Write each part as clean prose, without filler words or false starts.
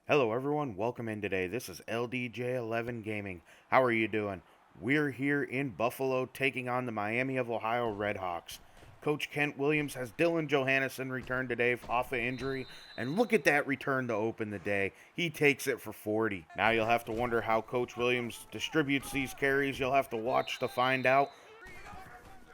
Hello everyone, welcome in today. This is LDJ11 Gaming. How are you doing? We're here in Buffalo taking on the Miami of Ohio Redhawks. Coach Kent Williams has Dylan Johannesson return today off of injury, and look at that return to open the day. He takes it for 40. Now you'll have to wonder how Coach Williams distributes these carries. You'll have to watch to find out.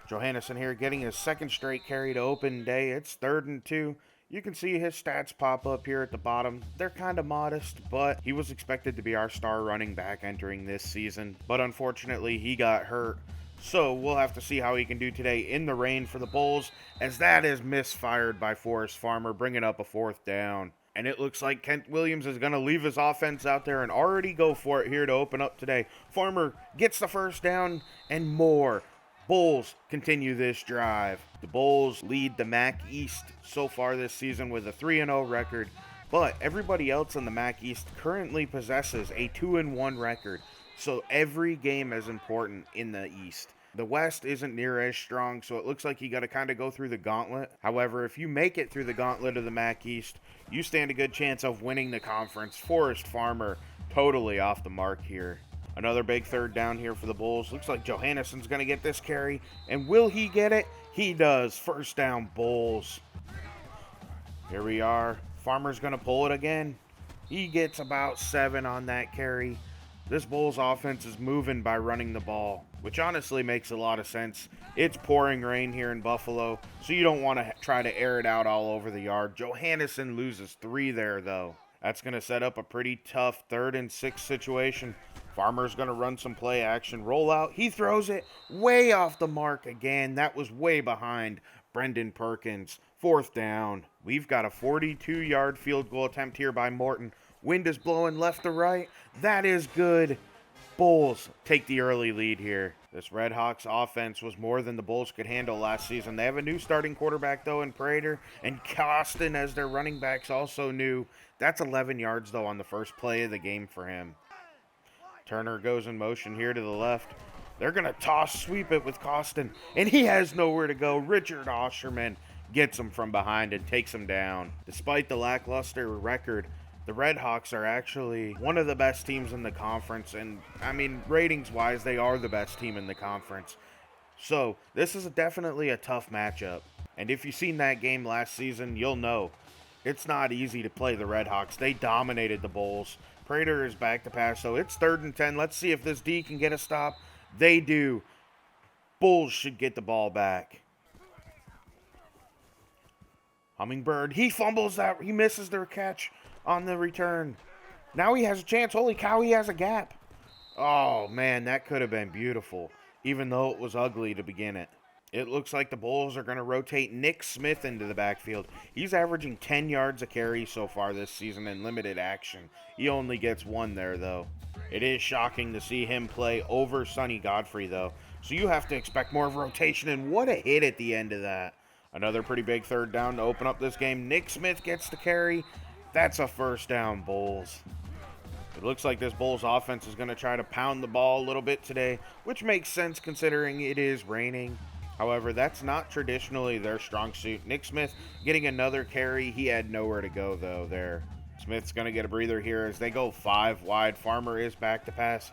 Johannesson here getting his second straight carry to open day. It's 3rd and 2. You can see his stats pop up here at the bottom. They're kind of modest, but he was expected to be our star running back entering this season. But unfortunately, he got hurt. So we'll have to see how he can do today in the rain for the Bulls, as that is misfired by Forrest Farmer, bringing up a 4th down. And it looks like Kent Williams is going to leave his offense out there and already go for it here to open up today. Farmer gets the 1st down and more. Bulls continue this drive. The Bulls lead the MAC East so far this season with a 3-0 record, but everybody else in the MAC East currently possesses a 2-1 record, so every game is important in the East. The West isn't near as strong, so it looks like you got to kind of go through the gauntlet. However, if you make it through the gauntlet of the MAC East, you stand a good chance of winning the conference. Forrest Farmer totally off the mark here. Another big 3rd down here for the Bulls. Looks like Johannesson's going to get this carry. And will he get it? He does. 1st down, Bulls. Here we are. Farmer's going to pull it again. He gets about 7 on that carry. This Bulls offense is moving by running the ball, which honestly makes a lot of sense. It's pouring rain here in Buffalo, so you don't want to try to air it out all over the yard. Johannesson loses 3 there, though. That's going to set up a pretty tough 3rd and 6 situation. Farmer's going to run some play action, roll out. He throws it way off the mark again. That was way behind Brendan Perkins. 4th down. We've got a 42-yard field goal attempt here by Morton. Wind is blowing left to right. That is good. Bulls take the early lead here. This Redhawks offense was more than the Bulls could handle last season. They have a new starting quarterback, though, in Prater, and Costin as their running backs also new. That's 11 yards, though, on the first play of the game for him. Turner goes in motion here to the left. They're going to sweep it with Costin, and he has nowhere to go. Richard Osherman gets him from behind and takes him down. Despite the lackluster record, the Redhawks are actually one of the best teams in the conference, and ratings-wise, they are the best team in the conference. So this is definitely a tough matchup, and if you've seen that game last season, you'll know it's not easy to play the Redhawks. They dominated the Bulls. Prater is back to pass, so it's 3rd and 10. Let's see if this D can get a stop. They do. Bulls should get the ball back. Hummingbird, he fumbles that. He misses their catch on the return. Now he has a chance. Holy cow, he has a gap. Oh, man, that could have been beautiful, even though it was ugly to begin it. It looks like the Bulls are going to rotate Nick Smith into the backfield. He's averaging 10 yards a carry so far this season in limited action. He only gets 1 there, though. It is shocking to see him play over Sonny Godfrey, though. So you have to expect more of a rotation, and what a hit at the end of that. Another pretty big 3rd down to open up this game. Nick Smith gets the carry. That's a 1st down, Bulls. It looks like this Bulls offense is going to try to pound the ball a little bit today, which makes sense considering it is raining. However, that's not traditionally their strong suit. Nick Smith getting another carry. He had nowhere to go, though, there. Smith's going to get a breather here as they go 5 wide. Farmer is back to pass.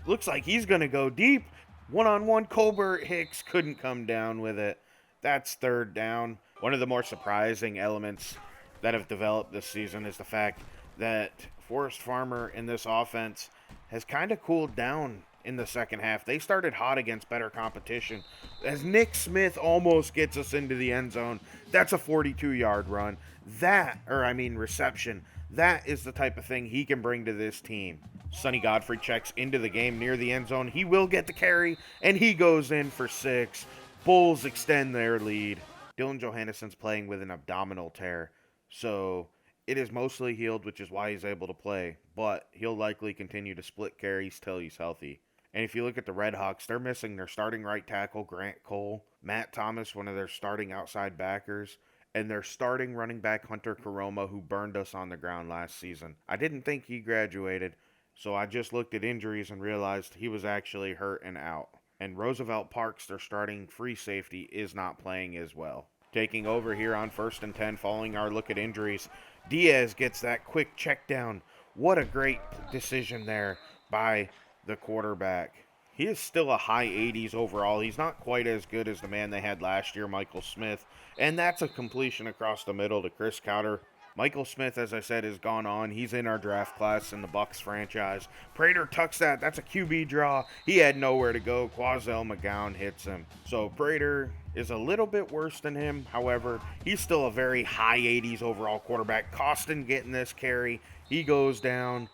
Looks like he's going to go deep. One-on-one, Colbert Hicks couldn't come down with it. That's 3rd down. One of the more surprising elements that have developed this season is the fact that Forrest Farmer in this offense has kind of cooled down in the second half. They started hot against better competition. As Nick Smith almost gets us into the end zone, that's a 42-yard run. Reception. That is the type of thing he can bring to this team. Sonny Godfrey checks into the game near the end zone. He will get the carry, and he goes in for 6. Bulls extend their lead. Dylan Johannesson's playing with an abdominal tear, so it is mostly healed, which is why he's able to play, but he'll likely continue to split carries till he's healthy. And if you look at the Redhawks, they're missing their starting right tackle, Grant Cole, Matt Thomas, one of their starting outside backers, and their starting running back, Hunter Karoma, who burned us on the ground last season. I didn't think he graduated, so I just looked at injuries and realized he was actually hurt and out. And Roosevelt Parks, their starting free safety, is not playing as well. Taking over here on 1st and 10 following our look at injuries, Diaz gets that quick check down What a great decision there by the quarterback. He is still a high 80s overall. He's not quite as good as the man they had last year, Michael Smith. And that's a completion across the middle to Chris Cowder. Michael Smith, as I said, has gone on. He's in our draft class in the Bucks franchise. Prater tucks that. That's a QB draw. He had nowhere to go. Quazell McGowan hits him. So Prater is a little bit worse than him. However, he's still a very high 80s overall quarterback. Costin getting this carry. He goes down.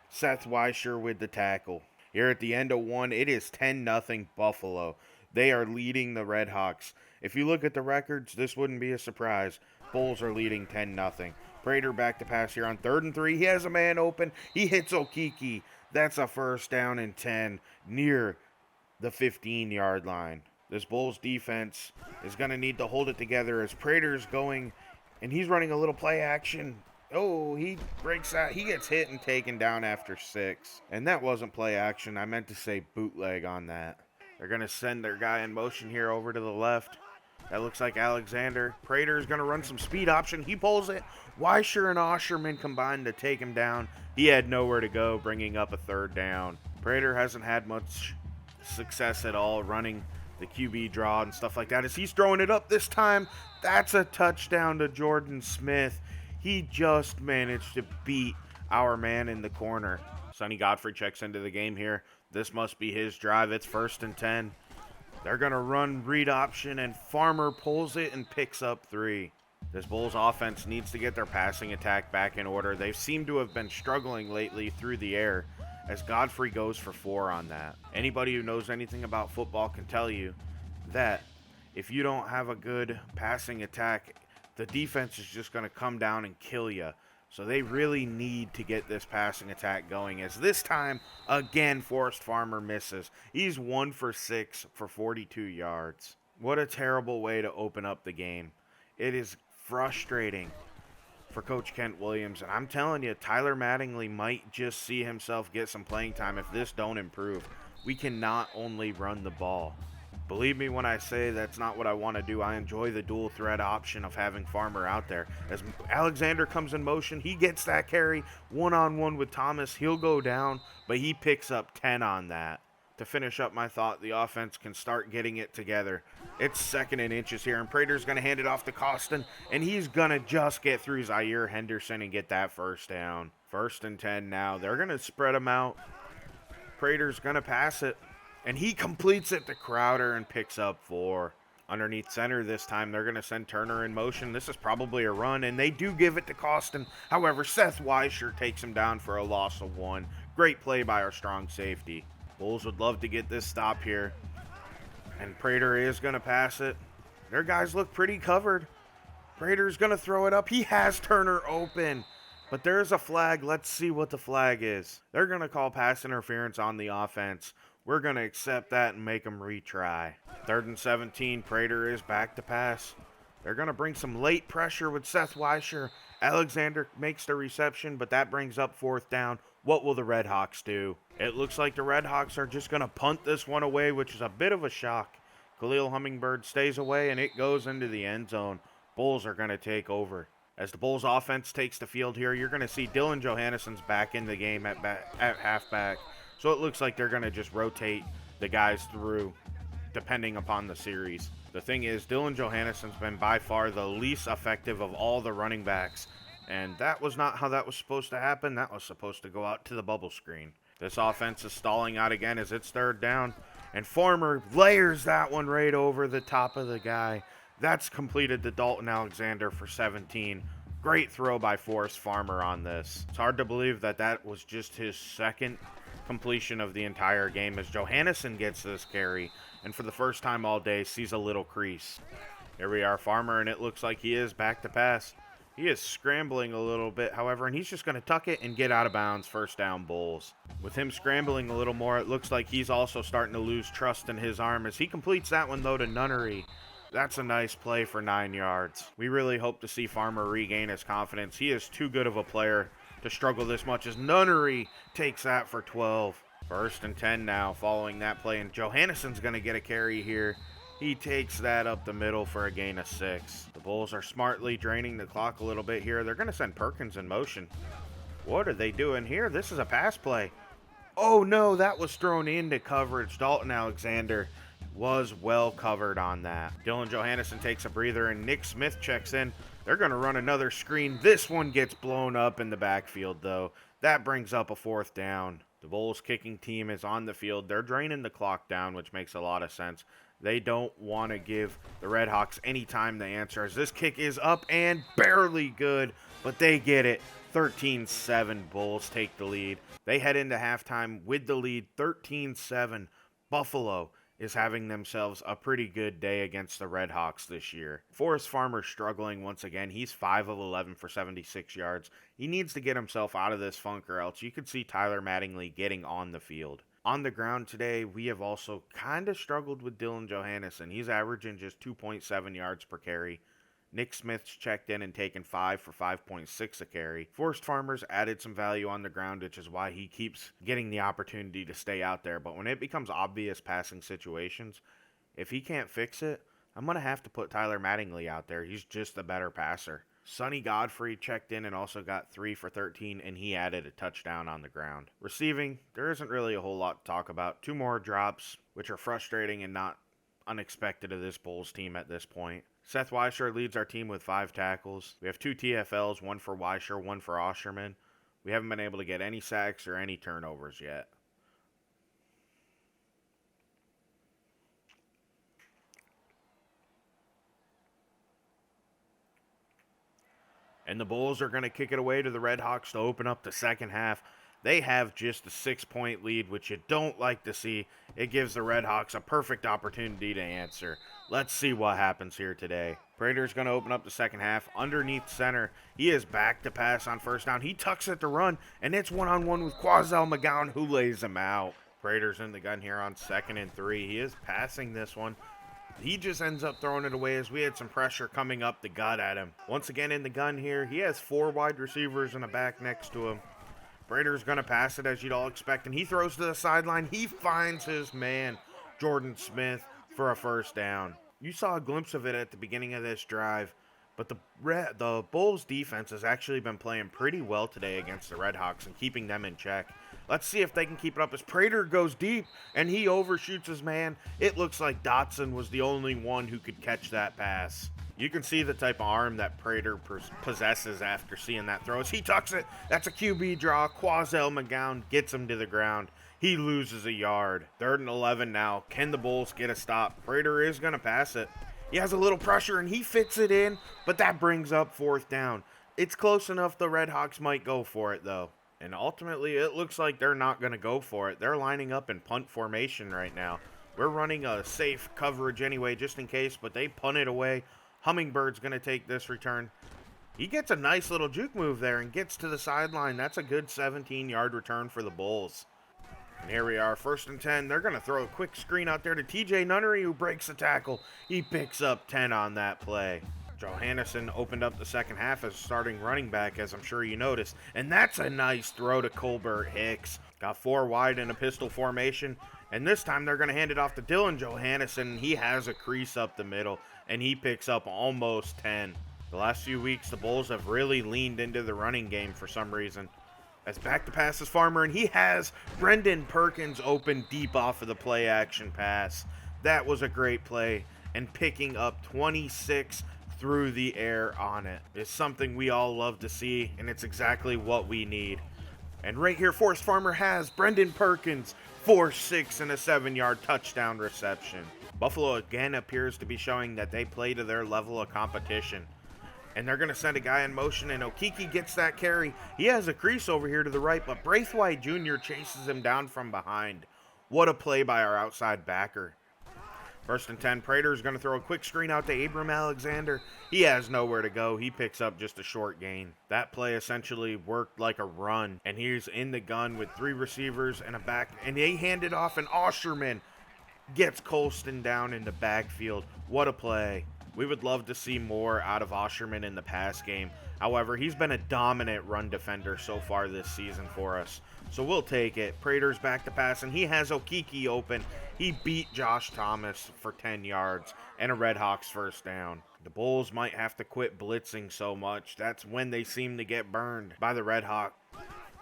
Seth Weischer with the tackle. Here at the end of one, it is 10-0 Buffalo. They are leading the Redhawks. If you look at the records, this wouldn't be a surprise. Bulls are leading 10-0. Prater back to pass here on 3rd and 3. He has a man open. He hits Okiki. That's a first down and 10 near the 15-yard line. This Bulls defense is going to need to hold it together as Prater's going, and he's running a little play action. Oh, he breaks out. He gets hit and taken down after 6. And that wasn't play action. I meant to say bootleg on that. They're going to send their guy in motion here over to the left. That looks like Alexander. Prater is going to run some speed option. He pulls it. Weischer and Osherman combined to take him down. He had nowhere to go, bringing up a 3rd down. Prater hasn't had much success at all running the QB draw and stuff like that. As he's throwing it up this time, that's a touchdown to Jordan Smith. He just managed to beat our man in the corner. Sonny Godfrey checks into the game here. This must be his drive. It's 1st and 10. They're going to run read option, and Farmer pulls it and picks up 3. This Bulls offense needs to get their passing attack back in order. They seem to have been struggling lately through the air, as Godfrey goes for 4 on that. Anybody who knows anything about football can tell you that if you don't have a good passing attack, the defense is just going to come down and kill you. So they really need to get this passing attack going, as this time, again, Forrest Farmer misses. He's 1 for 6 for 42 yards. What a terrible way to open up the game. It is frustrating for Coach Kent Williams. And I'm telling you, Tyler Mattingly might just see himself get some playing time if this don't improve. We cannot only run the ball. Believe me when I say that's not what I want to do. I enjoy the dual threat option of having Farmer out there. As Alexander comes in motion, he gets that carry one-on-one with Thomas. He'll go down, but he picks up 10 on that. To finish up my thought, the offense can start getting it together. It's 2nd and inches here, and Prater's going to hand it off to Costin, and he's going to just get through Zaire Henderson and get that 1st down. 1st and 10 now. They're going to spread them out. Prater's going to pass it. And he completes it to Crowder and picks up 4. Underneath center this time, they're going to send Turner in motion. This is probably a run, and they do give it to Costin. However, Seth Weischer takes him down for a loss of 1. Great play by our strong safety. Bulls would love to get this stop here. And Prater is going to pass it. Their guys look pretty covered. Prater's going to throw it up. He has Turner open. But there's a flag. Let's see what the flag is. They're going to call pass interference on the offense. We're going to accept that and make them retry. 3rd and 17, Prater is back to pass. They're going to bring some late pressure with Seth Weischer. Alexander makes the reception, but that brings up 4th down. What will the Redhawks do? It looks like the Redhawks are just going to punt this one away, which is a bit of a shock. Khalil Hummingbird stays away, and it goes into the end zone. Bulls are going to take over. As the Bulls offense takes the field here, you're going to see Dylan Johanneson's back in the game at halfback. So it looks like they're going to just rotate the guys through depending upon the series. The thing is, Dylan Johanneson's been by far the least effective of all the running backs. And that was not how that was supposed to happen. That was supposed to go out to the bubble screen. This offense is stalling out again as it's 3rd down. And Farmer layers that one right over the top of the guy. That's completed to Dalton Alexander for 17. Great throw by Forrest Farmer on this. It's hard to believe that that was just his 2nd completion of the entire game, as Johannesson gets this carry and for the first time all day sees a little crease. Here we are, Farmer, and it looks like he is back to pass. He is scrambling a little bit, however, and he's just going to tuck it and get out of bounds. 1st down, Bulls. With him scrambling a little more, it looks like he's also starting to lose trust in his arm as he completes that one, though, to Nunnery. That's a nice play for 9 yards. We really hope to see Farmer regain his confidence. He is too good of a player to struggle this much, as Nunnery takes that for 12. 1st and 10 now following that play, and Johannesson's going to get a carry here. He takes that up the middle for a gain of 6. The Bulls are smartly draining the clock a little bit here. They're going to send Perkins in motion. What are they doing here? This is a pass play. Oh no, that was thrown into coverage. Dalton Alexander was well covered on that. Dylan Johannesson takes a breather and Nick Smith checks in. They're going to run another screen. This one gets blown up in the backfield though. That brings up a 4th down. The Bulls kicking team is on the field. They're draining the clock down, which makes a lot of sense. They don't want to give the Redhawks any time to answer, as this kick is up and barely good, but they get it. 13-7, Bulls take the lead. They head into halftime with the lead, 13-7. Buffalo is having themselves a pretty good day against the Redhawks this year. Forrest Farmer struggling once again. He's 5 of 11 for 76 yards. He needs to get himself out of this funk, or else you could see Tyler Mattingly getting on the field. On the ground today, we have also kind of struggled with Dylan Johannesson. He's averaging just 2.7 yards per carry. Nick Smith's checked in and taken 5 for 5.6 a carry. Forrest Farmer's added some value on the ground, which is why he keeps getting the opportunity to stay out there. But when it becomes obvious passing situations, if he can't fix it, I'm going to have to put Tyler Mattingly out there. He's just a better passer. Sonny Godfrey checked in and also got 3 for 13, and he added a touchdown on the ground. Receiving, there isn't really a whole lot to talk about. 2 more drops, which are frustrating and not unexpected of this Bulls team at this point. Seth Weisher leads our team with 5 tackles. We have 2 TFLs, 1 for Weisher, 1 for Osherman. We haven't been able to get any sacks or any turnovers yet. And the Bulls are going to kick it away to the Redhawks to open up the second half. They have just a 6-point lead, which you don't like to see. It gives the Redhawks a perfect opportunity to answer. Let's see what happens here today. Prater's going to open up the second half underneath center. He is back to pass on first down. He tucks it to run, and it's one-on-one with Quazell McGowan, who lays him out. Prater's in the gun here on 2nd and 3. He is passing this one. He just ends up throwing it away as we had some pressure coming up the gut at him. Once again in the gun here, he has 4 wide receivers and a back next to him. Prater's going to pass it as you'd all expect, and he throws to the sideline. He finds his man, Jordan Smith, for a first down. You saw a glimpse of it at the beginning of this drive, but the Bulls defense has actually been playing pretty well today against the Redhawks and keeping them in check. Let's see if they can keep it up as Prater goes deep and he overshoots his man. It looks like Dotson was the only one who could catch that pass. You can see the type of arm that Prater possesses after seeing that throw. As he tucks it, that's a QB draw. Quazell McGowan gets him to the ground. He loses a yard. 3rd and 11 now. Can the Bulls get a stop? Prater is going to pass it. He has a little pressure and he fits it in, but that brings up 4th down. It's close enough the Redhawks might go for it though. And ultimately, it looks like they're not going to go for it. They're lining up in punt formation right now. We're running a safe coverage anyway, just in case, but they punt it away. Hummingbird's going to take this return. He gets a nice little juke move there and gets to the sideline. That's a good 17-yard return for the Bulls. And here we are, 1st and 10. They're going to throw a quick screen out there to TJ Nunnery, who breaks the tackle. He picks up 10 on that play. Johannesson opened up the second half as starting running back, as I'm sure you noticed. And that's a nice throw to Colbert Hicks. Got 4 wide in a pistol formation. And this time they're going to hand it off to Dylan Johannesson. He has a crease up the middle, and he picks up almost 10. The last few weeks, the Bulls have really leaned into the running game for some reason. As back to pass is Farmer, and he has Brendan Perkins open deep off of the play action pass. That was a great play, and picking up 26 through the air on it is something we all love to see, and it's exactly what we need. And right here, Forrest Farmer has Brendan Perkins for 6 and a 7-yard touchdown reception. Buffalo again appears to be showing that they play to their level of competition. And they're going to send a guy in motion, and Okiki gets that carry. He has a crease over here to the right, but Braithwaite Jr. chases him down from behind. What a play by our outside backer. 1st and 10, Prater's going to throw a quick screen out to Abram Alexander. He has nowhere to go. He picks up just a short gain. That play essentially worked like a run, and he's in the gun with 3 receivers and a back, and they hand it off, and Osherman gets Colston down in the backfield. What a play. We would love to see more out of Osherman in the pass game. However, he's been a dominant run defender so far this season for us. So we'll take it. Prater's back to pass, and he has Okiki open. He beat Josh Thomas for 10 yards and a Redhawks first down. The Bulls might have to quit blitzing so much. That's when they seem to get burned by the Redhawks.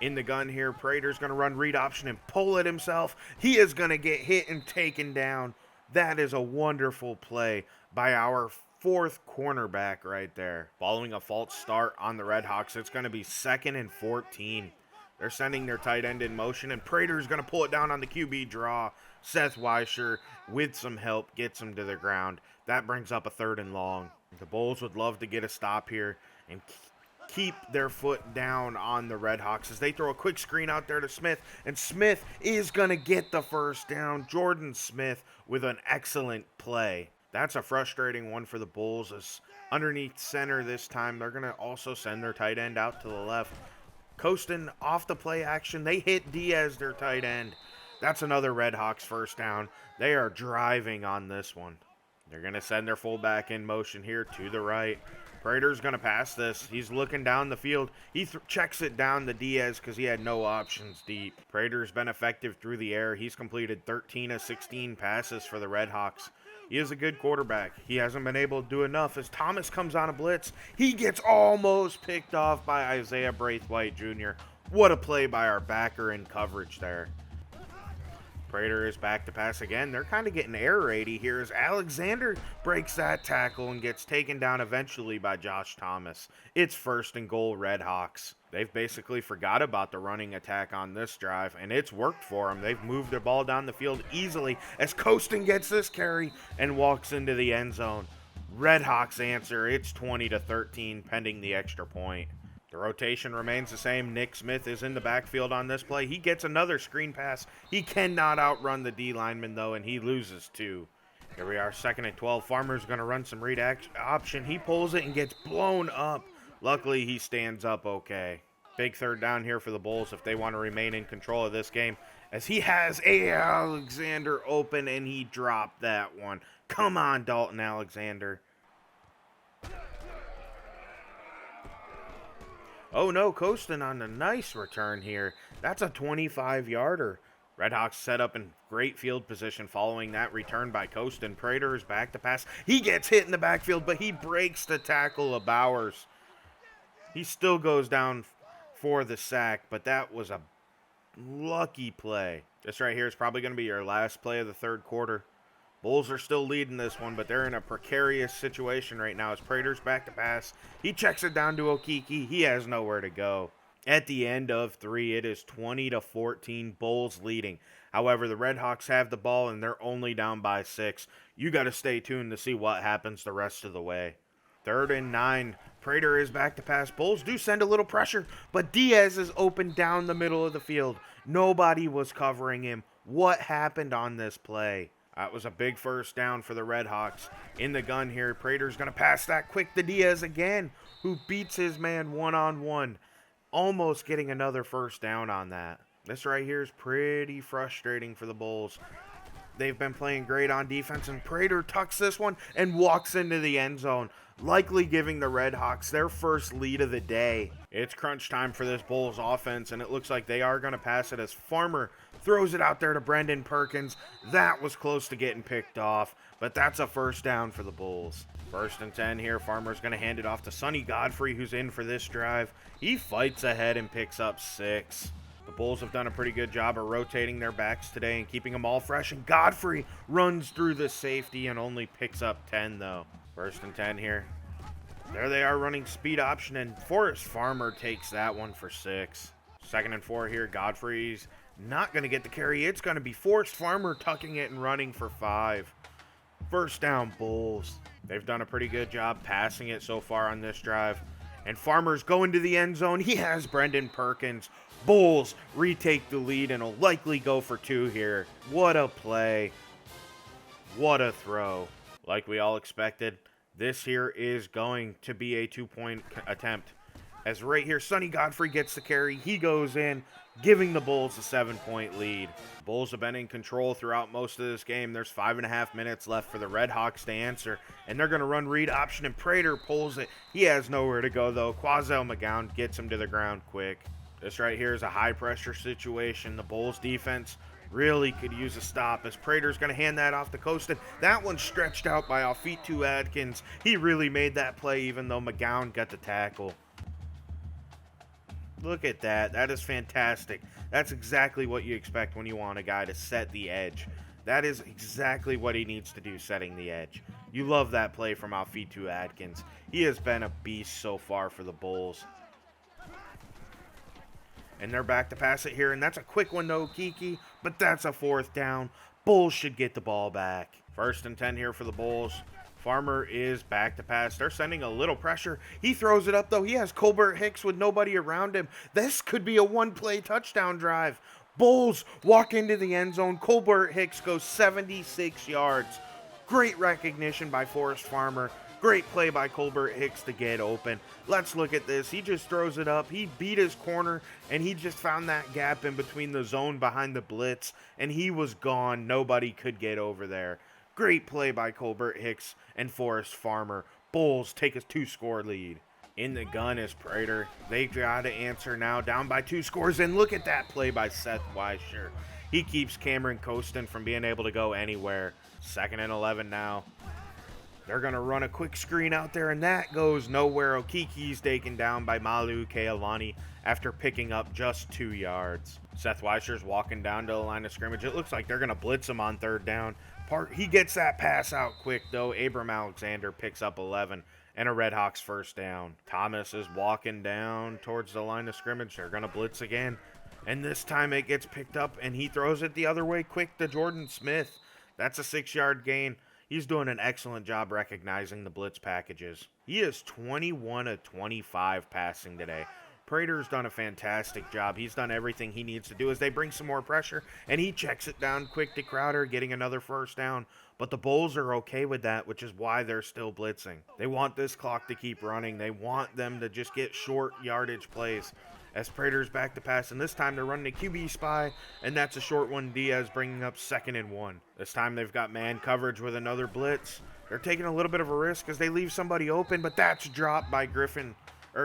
In the gun here, Prater's going to run read option and pull it himself. He is going to get hit and taken down. That is a wonderful play by our fourth cornerback right there. Following a false start on the Redhawks, it's going to be 2nd and 14. They're sending their tight end in motion, and Prater's going to pull it down on the QB draw. Seth Weischer, with some help, gets him to the ground. That brings up a 3rd and long. The Bulls would love to get a stop here and keep their foot down on the Redhawks as they throw a quick screen out there to Smith, and Smith is going to get the first down. Jordan Smith with an excellent play. That's a frustrating one for the Bulls, as underneath center this time, they're going to also send their tight end out to the left. Coasting off the play action, they hit Diaz, their tight end. That's another Redhawks first down. They are driving on this one. They're going to send their fullback in motion here to the right. Prater's going to pass this. He's looking down the field. He checks it down to Diaz because he had no options deep. Prater's been effective through the air. He's completed 13 of 16 passes for the Redhawks. He is a good quarterback. He hasn't been able to do enough as Thomas comes on a blitz. He gets almost picked off by Isaiah Braithwaite Jr. What a play by our backer in coverage there. Prater is back to pass again. They're kind of getting air raidy here as Alexander breaks that tackle and gets taken down eventually by Josh Thomas. It's 1st and goal Redhawks. They've basically forgot about the running attack on this drive, and it's worked for them. They've moved the ball down the field easily as Coaston gets this carry and walks into the end zone. Redhawks answer. It's 20-13 pending the extra point. The rotation remains the same. Nick Smith is in the backfield on this play. He gets another screen pass. He cannot outrun the D lineman, though, and he loses 2. Here we are, 2nd and 12. Farmer's going to run some read option. He pulls it and gets blown up. Luckily, he stands up okay. Big 3rd down here for the Bulls if they want to remain in control of this game, as he has Alexander open, and he dropped that one. Come on, Dalton Alexander. Oh no, Coaston on a nice return here. That's a 25-yarder. Redhawks set up in great field position following that return by Coaston. Prater is back to pass. He gets hit in the backfield, but he breaks the tackle of Bowers. He still goes down for the sack, but that was a lucky play. This right here is probably going to be your last play of the 3rd quarter. Bulls are still leading this one, but they're in a precarious situation right now as Prater's back to pass. He checks it down to Okiki. He has nowhere to go. At the end of 3, it is 20-14, Bulls leading. However, the Redhawks have the ball, and they're only down by 6. You got to stay tuned to see what happens the rest of the way. 3rd and 9, Prater is back to pass. Bulls do send a little pressure, but Diaz is open down the middle of the field. Nobody was covering him. What happened on this play? That was a big first down for the Redhawks. In the gun here, Prater's going to pass that quick to Diaz again, who beats his man one-on-one, almost getting another first down on that. This right here is pretty frustrating for the Bulls. They've been playing great on defense, and Prater tucks this one and walks into the end zone, likely giving the Redhawks their first lead of the day. It's crunch time for this Bulls offense, and it looks like they are going to pass it as Farmer throws it out there to Brendan Perkins. That was close to getting picked off, but that's a first down for the Bulls. 1st and 10 here. Farmer's going to hand it off to Sonny Godfrey, who's in for this drive. He fights ahead and picks up 6. The Bulls have done a pretty good job of rotating their backs today and keeping them all fresh, and Godfrey runs through the safety and only picks up 10, though. 1st and 10 here. There they are running speed option, and Forrest Farmer takes that one for 6. 2nd and 4 here. Godfrey's not going to get the carry. It's going to be Forrest Farmer tucking it and running for 5. First down, Bulls. They've done a pretty good job passing it so far on this drive. And Farmer's going to the end zone. He has Brendan Perkins. Bulls retake the lead and will likely go for 2 here. What a play. What a throw. Like we all expected, this here is going to be a 2-point attempt. As right here, Sonny Godfrey gets the carry. He goes in, giving the Bulls a 7-point lead. Bulls have been in control throughout most of this game. There's 5.5 minutes left for the Redhawks to answer, and they're going to run read option, and Prater pulls it. He has nowhere to go, though. Quazell McGowan gets him to the ground quick. This right here is a high-pressure situation. The Bulls' defense really could use a stop as Prater's going to hand that off to Coaston. That one's stretched out by Alfitu Adkins. He really made that play even though McGowan got the tackle. Look at that. That is fantastic. That's exactly what you expect when you want a guy to set the edge. That is exactly what he needs to do, setting the edge. You love that play from Alfitu Atkins. He has been a beast so far for the Bulls. And they're back to pass it here, and that's a quick one to Okiki, but that's a fourth down. Bulls should get the ball back. 1st and 10 here for the Bulls. Farmer is back to pass. They're sending a little pressure. He throws it up, though. He has Colbert Hicks with nobody around him. This could be a one-play touchdown drive. Bulls walk into the end zone. Colbert Hicks goes 76 yards. Great recognition by Forrest Farmer. Great play by Colbert Hicks to get open. Let's look at this. He just throws it up. He beat his corner, and he just found that gap in between the zone behind the blitz, and he was gone. Nobody could get over there. Great play by Colbert Hicks and Forrest Farmer. Bulls take a 2-score lead. In the gun is Prater. They got to answer now, down by 2 scores, and look at that play by Seth Weischer. He keeps Cameron Costin from being able to go anywhere. 2nd and 11 now. They're going to run a quick screen out there, and that goes nowhere. Okiki's taken down by Malu Kealani after picking up just 2 yards. Seth Weischer's walking down to the line of scrimmage. It looks like they're going to blitz him on 3rd down. He gets that pass out quick, though. Abram Alexander picks up 11 and a Redhawks 1st down. Thomas is walking down towards the line of scrimmage. They're going to blitz again, and this time it gets picked up, and he throws it the other way quick to Jordan Smith. That's a 6-yard gain. He's doing an excellent job recognizing the blitz packages. He is 21 of 25 passing today. Prater's done a fantastic job. He's done everything he needs to do as they bring some more pressure, and he checks it down quick to Crowder, getting another 1st down. But the Bulls are okay with that, which is why they're still blitzing. They want this clock to keep running. They want them to just get short yardage plays. As Prater's back to pass, and this time they're running a QB spy, and that's a short one. Diaz bringing up 2nd and 1. This time they've got man coverage with another blitz. They're taking a little bit of a risk as they leave somebody open, but that's dropped by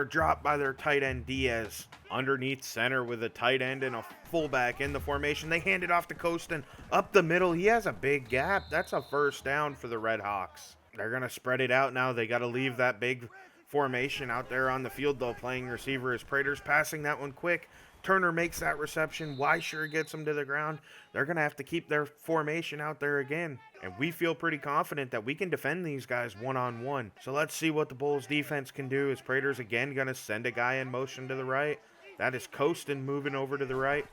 dropped by their tight end Diaz. Underneath center with a tight end and a fullback in the formation. They hand it off to Costin up the middle. He has a big gap. That's a 1st down for the Redhawks. They're going to spread it out now. They got to leave that big formation out there on the field, though. Playing receiver as Prater's passing that one quick. Turner makes that reception. Weischer gets him to the ground. They're going to have to keep their formation out there again. And we feel pretty confident that we can defend these guys one-on-one. So let's see what the Bulls defense can do as Prater's again going to send a guy in motion to the right. That is Costin moving over to the right.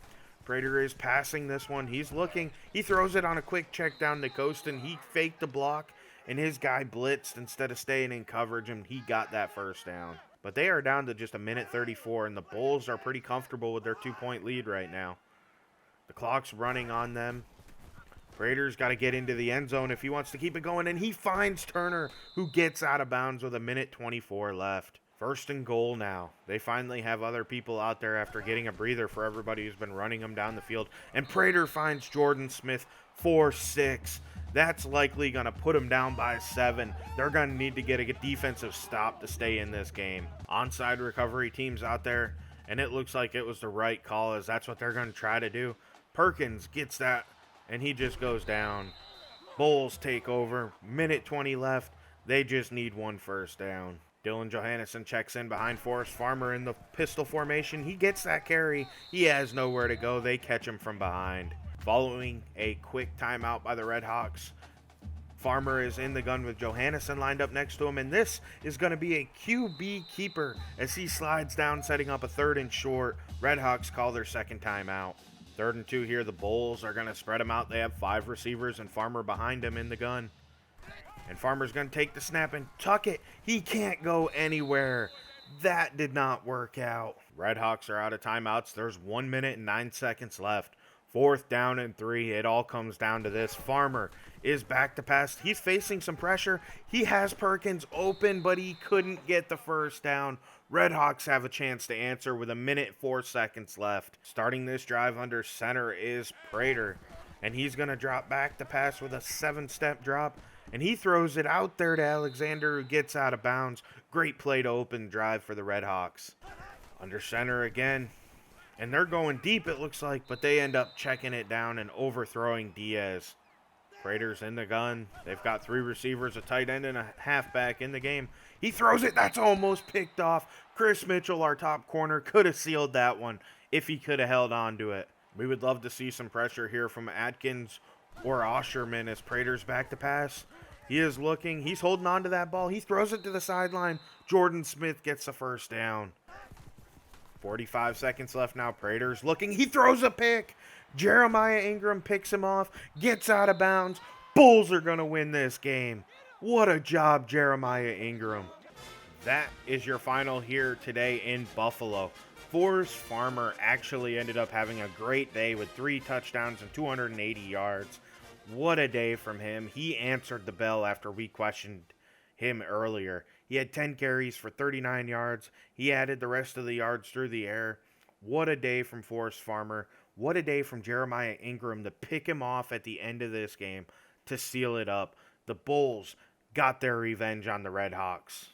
Prater is passing this one. He's looking. He throws it on a quick check down to Costin. He faked the block, and his guy blitzed instead of staying in coverage, and he got that 1st down. But they are down to just 1:34, and the Bulls are pretty comfortable with their 2-point lead right now. The clock's running on them. Prater's got to get into the end zone if he wants to keep it going, and he finds Turner, who gets out of bounds with 1:24 left. 1st and goal now. They finally have other people out there after getting a breather for everybody who's been running them down the field. And Prater finds Jordan Smith for 6. That's likely going to put them down by 7. They're going to need to get a defensive stop to stay in this game. Onside recovery teams out there, and it looks like it was the right call, as that's what they're going to try to do. Perkins gets that, and he just goes down. Bulls take over. 1:20 left. They just need 1 1st down. Dylan Johannesson checks in behind Forrest Farmer in the pistol formation. He gets that carry. He has nowhere to go. They catch him from behind. Following a quick timeout by the Redhawks, Farmer is in the gun with Johannesson lined up next to him, and this is going to be a QB keeper as he slides down, setting up a 3rd and short. Redhawks call their 2nd timeout. 3rd and 2 here. The Bulls are going to spread them out. They have 5 receivers and Farmer behind him in the gun. And Farmer's going to take the snap and tuck it. He can't go anywhere. That did not work out. Redhawks are out of timeouts. There's 1 minute and 9 seconds left. 4th down and 3. It all comes down to this. Farmer is back to pass. He's facing some pressure. He has Perkins open, but he couldn't get the 1st down. Redhawks have a chance to answer with 1:04 left. Starting this drive under center is Prater, and he's going to drop back to pass with a 7-step drop, and he throws it out there to Alexander, who gets out of bounds. Great play to open drive for the Redhawks. Under center again. And they're going deep, it looks like, but they end up checking it down and overthrowing Diaz. Prater's in the gun. They've got 3 receivers, a tight end, and a halfback in the game. He throws it. That's almost picked off. Chris Mitchell, our top corner, could have sealed that one if he could have held on to it. We would love to see some pressure here from Atkins or Osherman as Prater's back to pass. He is looking. He's holding on to that ball. He throws it to the sideline. Jordan Smith gets the first down. 45 seconds left now. Prater's looking. He throws a pick. Jeremiah Ingram picks him off. Gets out of bounds. Bulls are going to win this game. What a job, Jeremiah Ingram. That is your final here today in Buffalo. Forrest Farmer actually ended up having a great day with 3 touchdowns and 280 yards. What a day from him. He answered the bell after we questioned him earlier. He had 10 carries for 39 yards. He added the rest of the yards through the air. What a day from Forrest Farmer. What a day from Jeremiah Ingram to pick him off at the end of this game to seal it up. The Bulls got their revenge on the Redhawks.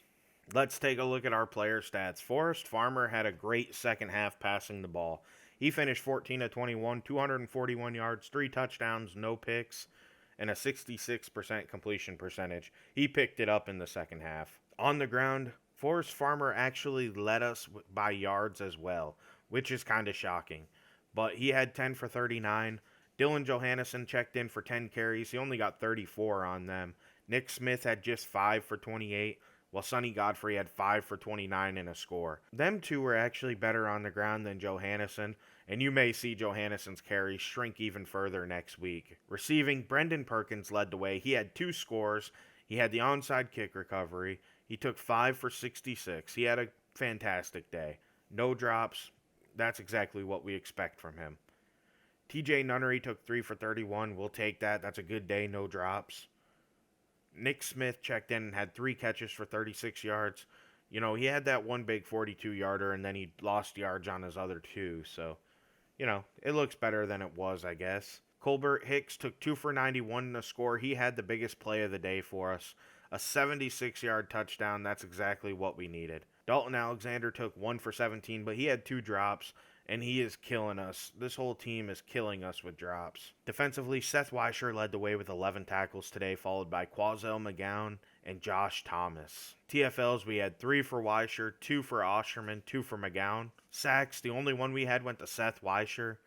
Let's take a look at our player stats. Forrest Farmer had a great second half passing the ball. He finished 14 of 21, 241 yards, 3 touchdowns, no picks, and a 66% completion percentage. He picked it up in the second half. On the ground, Forrest Farmer actually led us by yards as well, which is kind of shocking. But he had 10 for 39. Dylan Johannesson checked in for 10 carries. He only got 34 on them. Nick Smith had just 5 for 28. While Sonny Godfrey had 5 for 29 and a score. Them two were actually better on the ground than Johannesson, and you may see Johannesson's carries shrink even further next week. Receiving, Brendan Perkins led the way. He had 2 scores. He had the onside kick recovery. He took 5 for 66. He had a fantastic day. No drops. That's exactly what we expect from him. TJ Nunnery took 3 for 31. We'll take that. That's a good day. No drops. Nick Smith checked in and had 3 catches for 36 yards. You know, he had that one big 42-yarder, and then he lost yards on his other 2. So, you know, it looks better than it was, I guess. Colbert Hicks took 2 for 91 in a score. He had the biggest play of the day for us. A 76-yard touchdown. That's exactly what we needed. Dalton Alexander took 1 for 17, but he had 2 drops. And he is killing us. This whole team is killing us with drops. Defensively, Seth Weisher led the way with 11 tackles today, followed by Quazell McGowan and Josh Thomas. TFLs, we had 3 for Weisher, 2 for Osherman, 2 for McGowan. Sacks, the only one we had went to Seth Weisher.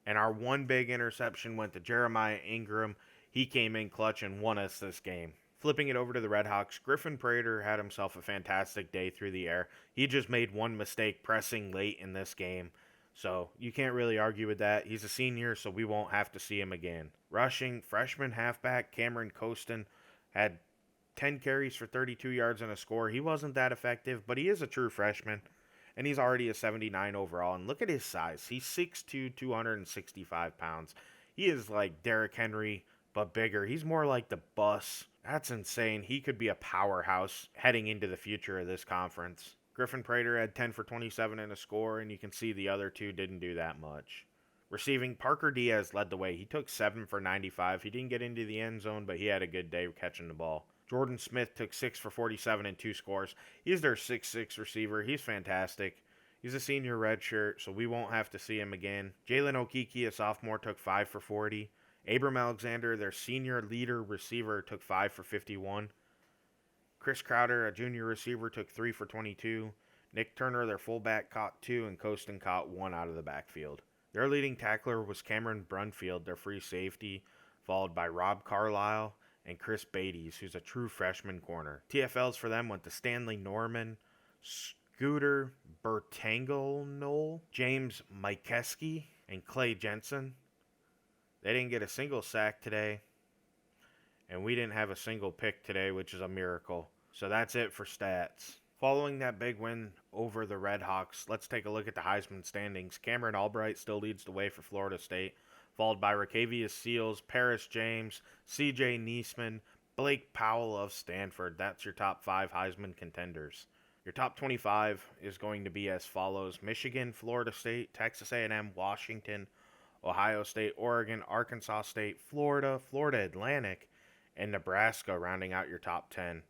And our one big interception went to Jeremiah Ingram. He came in clutch and won us this game. Flipping it over to the Redhawks, Griffin Prater had himself a fantastic day through the air. He just made one mistake pressing late in this game. So you can't really argue with that. He's a senior, so we won't have to see him again. Rushing, freshman halfback Cameron Costin had 10 carries for 32 yards and a score. He wasn't that effective, but he is a true freshman, and he's already a 79 overall. And look at his size. He's 6'2", 265 pounds. He is like Derrick Henry, but bigger. He's more like the bus. That's insane. He could be a powerhouse heading into the future of this conference. Griffin Prater had 10 for 27 and a score, and you can see the other 2 didn't do that much. Receiving, Parker Diaz led the way. He took 7 for 95. He didn't get into the end zone, but he had a good day catching the ball. Jordan Smith took 6 for 47 and 2 scores. He's their 6'6 receiver. He's fantastic. He's a senior redshirt, so we won't have to see him again. Jalen Okiki, a sophomore, took 5 for 40. Abram Alexander, their senior leader receiver, took 5 for 51. Chris Crowder, a junior receiver, took 3 for 22. Nick Turner, their fullback, caught 2, and Costin caught 1 out of the backfield. Their leading tackler was Cameron Brunfield, their free safety, followed by Rob Carlisle and Chris Beatties, who's a true freshman corner. TFLs for them went to Stanley Norman, Scooter Bertangle, James Mikeski, and Clay Jensen. They didn't get a single sack today, and we didn't have a single pick today, which is a miracle. So that's it for stats. Following that big win over the Redhawks, let's take a look at the Heisman standings. Cameron Albright still leads the way for Florida State, followed by Rakevius Seals, Paris James, C.J. Niesman, Blake Powell of Stanford. That's your top 5 Heisman contenders. Your top 25 is going to be as follows: Michigan, Florida State, Texas A&M, Washington, Ohio State, Oregon, Arkansas State, Florida, Florida Atlantic, and Nebraska rounding out your top 10.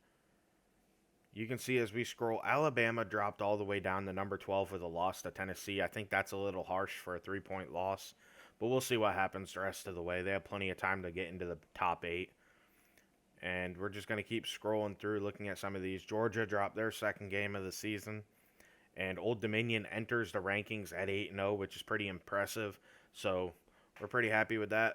You can see as we scroll, Alabama dropped all the way down to number 12 with a loss to Tennessee. I think that's a little harsh for a 3-point loss, but we'll see what happens the rest of the way. They have plenty of time to get into the top 8. And we're just going to keep scrolling through looking at some of these. Georgia dropped their second game of the season. And Old Dominion enters the rankings at 8-0, which is pretty impressive. So we're pretty happy with that.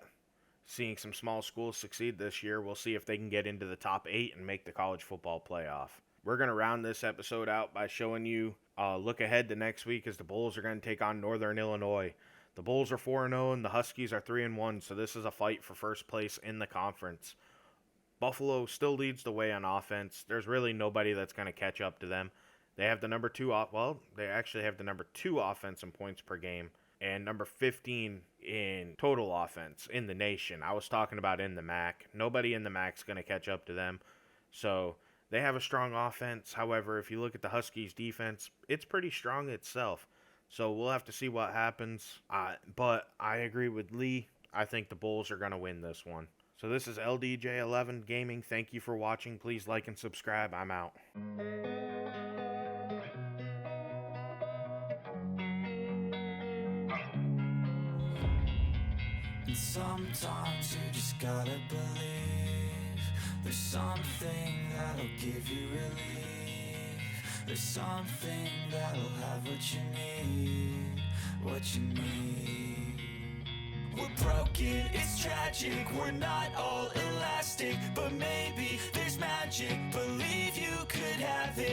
Seeing some small schools succeed this year. We'll see if they can get into the top 8 and make the college football playoff. We're going to round this episode out by showing you a look ahead to next week as the Bulls are going to take on Northern Illinois. The Bulls are 4-0 and the Huskies are 3-1, so this is a fight for first place in the conference. Buffalo still leads the way on offense. There's really nobody that's going to catch up to them. They have the number 2 they actually have the number 2 offense in points per game and number 15 in total offense in the nation. I was talking about in the MAC. Nobody in the MAC is going to catch up to them. So they have a strong offense. However, if you look at the Huskies defense, it's pretty strong itself. So we'll have to see what happens. But I agree with Lee. I think the Bulls are going to win this one. So this is LDJ11 Gaming. Thank you for watching. Please like and subscribe. I'm out. And sometimes you just gotta believe there's something that'll give you relief. There's something that'll have what you need, what you need. We're broken, it's tragic, we're not all elastic, but maybe there's magic. Believe you could have it.